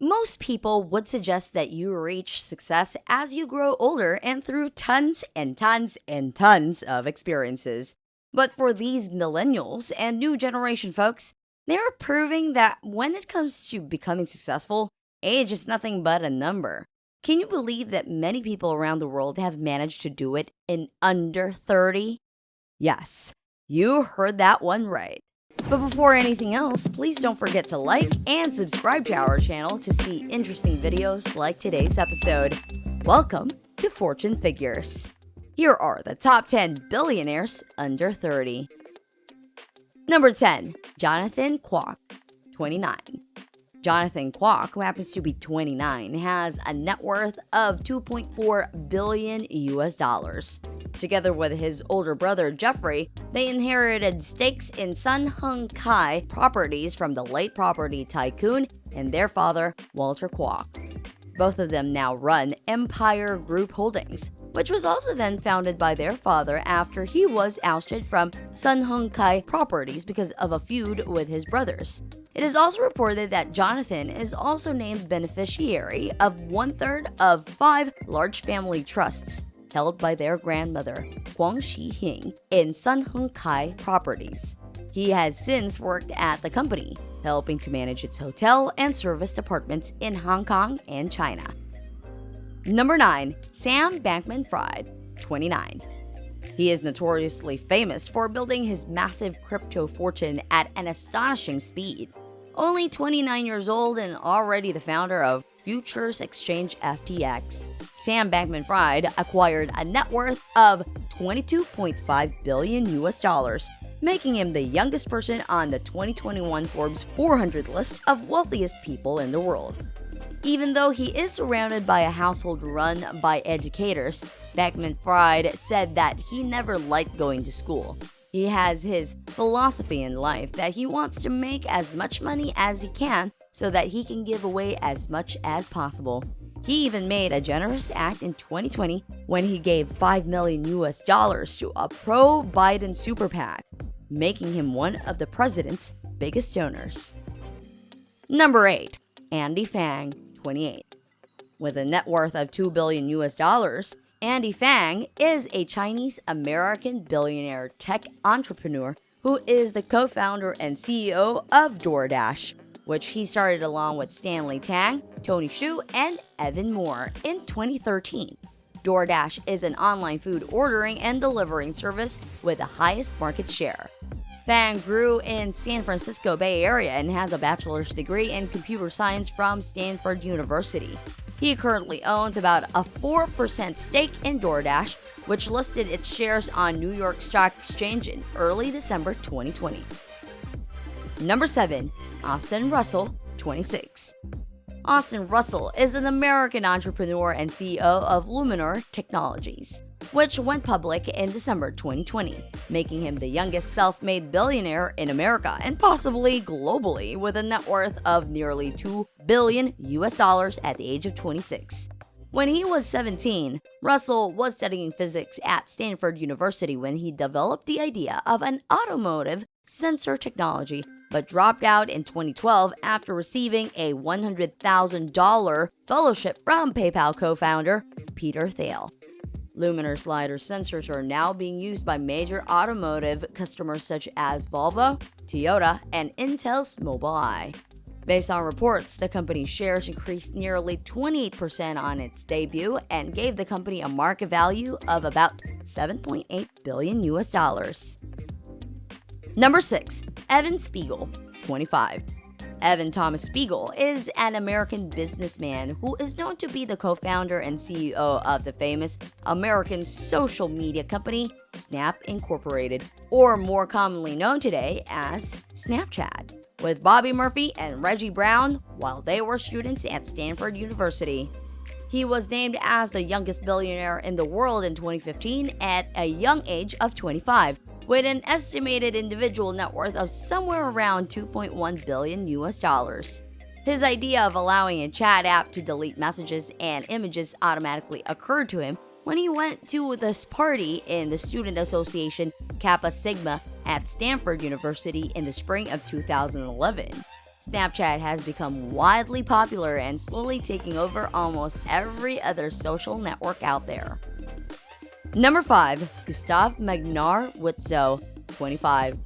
Most people would suggest that you reach success as you grow older and through tons and tons and tons of experiences. But for these millennials and new generation folks, they're proving that when it comes to becoming successful, age is nothing but a number. Can you believe that many people around the world have managed to do it in under 30? Yes, you heard that one right. But before anything else, please don't forget to like and subscribe to our channel to see interesting videos like today's episode. Welcome to Fortune Figures. Here are the top 10 billionaires under 30. Number 10, Jonathan Kwok, 29. Jonathan Kwok, who happens to be 29, has a net worth of 2.4 billion US dollars. Together with his older brother Jeffrey, they inherited stakes in Sun Hung Kai properties from the late property tycoon and their father, Walter Kwok. Both of them now run Empire Group Holdings, which was also then founded by their father after he was ousted from Sun Hung Kai properties because of a feud with his brothers. It is also reported that Jonathan is also named beneficiary of 1/3 of 5 large family trusts held by their grandmother, Wang Zhilong, in Sun Hung Kai properties. He has since worked at the company, helping to manage its hotel and service departments in Hong Kong and China. Number 9, Sam Bankman-Fried, 29. He is notoriously famous for building his massive crypto fortune at an astonishing speed. Only 29 years old and already the founder of Futures Exchange FTX, Sam Bankman-Fried acquired a net worth of 22.5 billion US dollars, making him the youngest person on the 2021 Forbes 400 list of wealthiest people in the world. Even though he is surrounded by a household run by educators, Bankman-Fried said that he never liked going to school. He has his philosophy in life that he wants to make as much money as he can so that he can give away as much as possible. He even made a generous act in 2020 when he gave 5 million US dollars to a pro-Biden super PAC, making him one of the president's biggest donors. Number 8, Andy Fang, 28. With a net worth of 2 billion US dollars, Andy Fang is a Chinese-American billionaire tech entrepreneur who is the co-founder and CEO of DoorDash, which he started along with Stanley Tang, Tony Xu, and Evan Moore in 2013. DoorDash is an online food ordering and delivering service with the highest market share. Fang grew in San Francisco Bay Area and has a bachelor's degree in computer science from Stanford University. He currently owns about a 4% stake in DoorDash, which listed its shares on New York Stock Exchange in early December 2020. Number 7, Austin Russell, 26. Austin Russell is an American entrepreneur and CEO of Luminar Technologies, which went public in December 2020, making him the youngest self-made billionaire in America and possibly globally with a net worth of nearly 2 billion US dollars at the age of 26. When he was 17, Russell was studying physics at Stanford University when he developed the idea of an automotive sensor technology, but dropped out in 2012 after receiving a $100,000 fellowship from PayPal co-founder Peter Thiel. Luminar's LiDAR sensors are now being used by major automotive customers such as Volvo, Toyota, and Intel's Mobileye. Based on reports, the company's shares increased nearly 28% on its debut and gave the company a market value of about 7.8 billion US dollars. Number 6, Evan Spiegel, 25. Evan Thomas Spiegel is an American businessman who is known to be the co-founder and CEO of the famous American social media company Snap Incorporated, or more commonly known today as Snapchat, with Bobby Murphy and Reggie Brown while they were students at Stanford University. He was named as the youngest billionaire in the world in 2015 at a young age of 25, with an estimated individual net worth of somewhere around 2.1 billion US dollars. His idea of allowing a chat app to delete messages and images automatically occurred to him when he went to this party in the student association Kappa Sigma at Stanford University in the spring of 2011. Snapchat has become widely popular and slowly taking over almost every other social network out there. Number 5. Gustaf Mikkelsen, 25.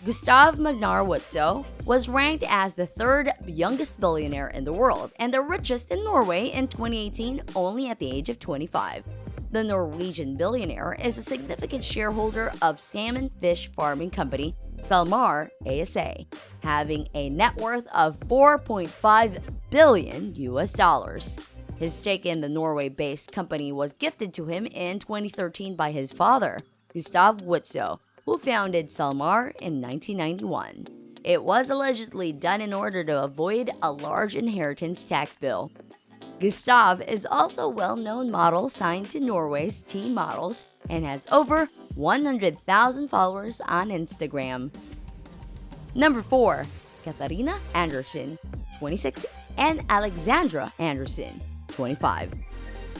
Gustaf Mikkelsen was ranked as the third youngest billionaire in the world and the richest in Norway in 2018 only at the age of 25. The Norwegian billionaire is a significant shareholder of salmon fish farming company SalMar ASA, having a net worth of $4.5 billion. His stake in the Norway-based company was gifted to him in 2013 by his father, Gustaf Mikkelsen, who founded SalMar in 1991. It was allegedly done in order to avoid a large inheritance tax bill. Gustaf is also a well-known model signed to Norway's T Models and has over 100,000 followers on Instagram. Number 4. Catharina Anderson, 26, and Alexandra Anderson, 25.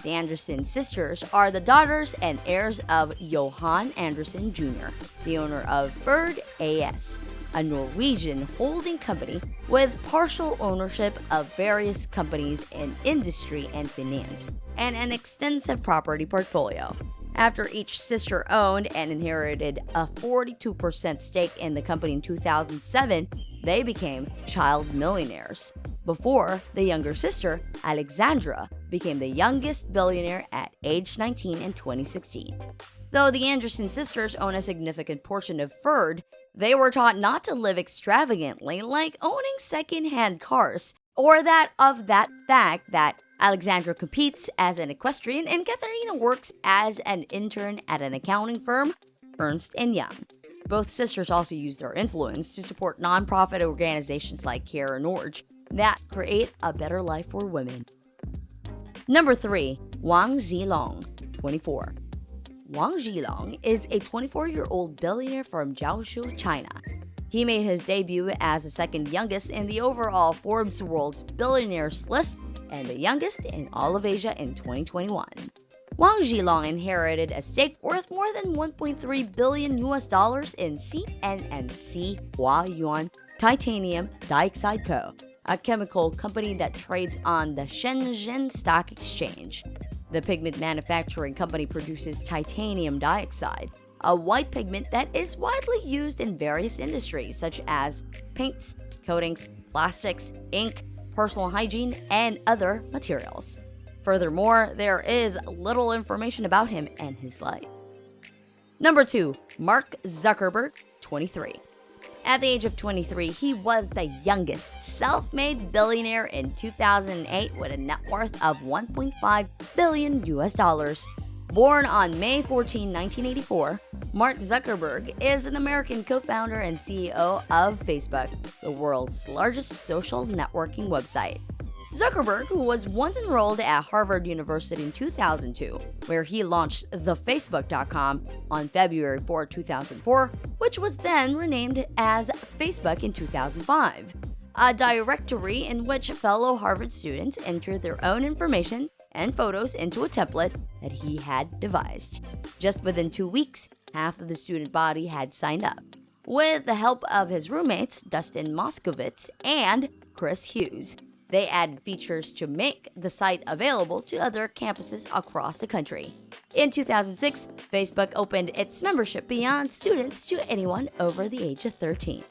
The Anderson sisters are the daughters and heirs of Johan Anderson Jr., the owner of Ferd AS, a Norwegian holding company with partial ownership of various companies in industry and finance, and an extensive property portfolio. After each sister owned and inherited a 42% stake in the company in 2007, they became child millionaires. Before, the younger sister, Alexandra, became the youngest billionaire at age 19 in 2016. Though the Anderson sisters own a significant portion of Ferd, they were taught not to live extravagantly like owning second-hand cars, or that fact that Alexandra competes as an equestrian and Catharina works as an intern at an accounting firm, Ernst & Young. Both sisters also use their influence to support nonprofit organizations like Care and Orange that create a better life for women. Number 3. Wang Zhilong, 24. Wang Zhilong is a 24-year-old billionaire from Jiangsu, China. He made his debut as the second youngest in the overall Forbes World's Billionaires list and the youngest in all of Asia in 2021. Wang Zhilong inherited a stake worth more than $1.3 billion in CNNC Huayuan Titanium Dioxide Co., a chemical company that trades on the Shenzhen Stock Exchange. The pigment manufacturing company produces titanium dioxide, a white pigment that is widely used in various industries such as paints, coatings, plastics, ink, personal hygiene, and other materials. Furthermore, there is little information about him and his life. Number 2. Mark Zuckerberg, 23. At the age of 23, he was the youngest self-made billionaire in 2008 with a net worth of $1.5 billion. Born on May 14, 1984, Mark Zuckerberg is an American co-founder and CEO of Facebook, the world's largest social networking website. Zuckerberg, who was once enrolled at Harvard University in 2002, where he launched thefacebook.com on February 4, 2004, which was then renamed as Facebook in 2005, a directory in which fellow Harvard students entered their own information and photos into a template that he had devised. Just within 2 weeks, half of the student body had signed up. With the help of his roommates, Dustin Moskovitz and Chris Hughes, they added features to make the site available to other campuses across the country. In 2006, Facebook opened its membership beyond students to anyone over the age of 13.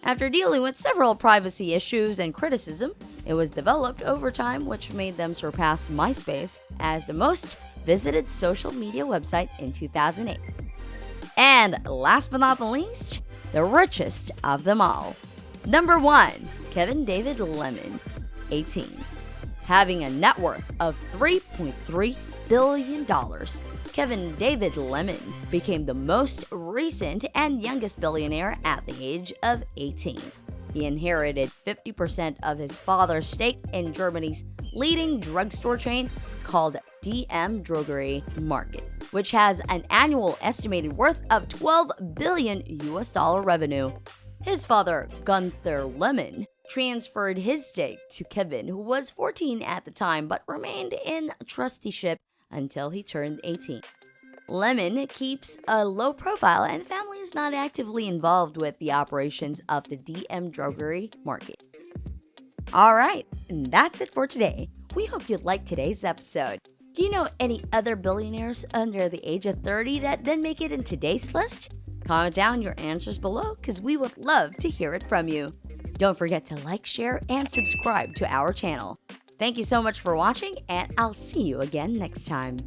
After dealing with several privacy issues and criticism, it was developed over time, which made them surpass MySpace as the most visited social media website in 2008. And last but not the least, the richest of them all. Number 1. Kevin David Lemon, 18. Having a net worth of $3.3 billion, Kevin David Lemon became the most recent and youngest billionaire at the age of 18. He inherited 50% of his father's stake in Germany's leading drugstore chain called DM Drogerie Market, which has an annual estimated worth of $12 billion revenue. His father, Gunther Lemon, transferred his stake to Kevin, who was 14 at the time but remained in trusteeship until he turned 18. Lemon keeps a low profile and family is not actively involved with the operations of the DM Drogerie Market. Alright, and that's it for today. We hope you liked today's episode. Do you know any other billionaires under the age of 30 that didn't make it in today's list? Comment down your answers below because we would love to hear it from you. Don't forget to like, share, and subscribe to our channel. Thank you so much for watching, and I'll see you again next time.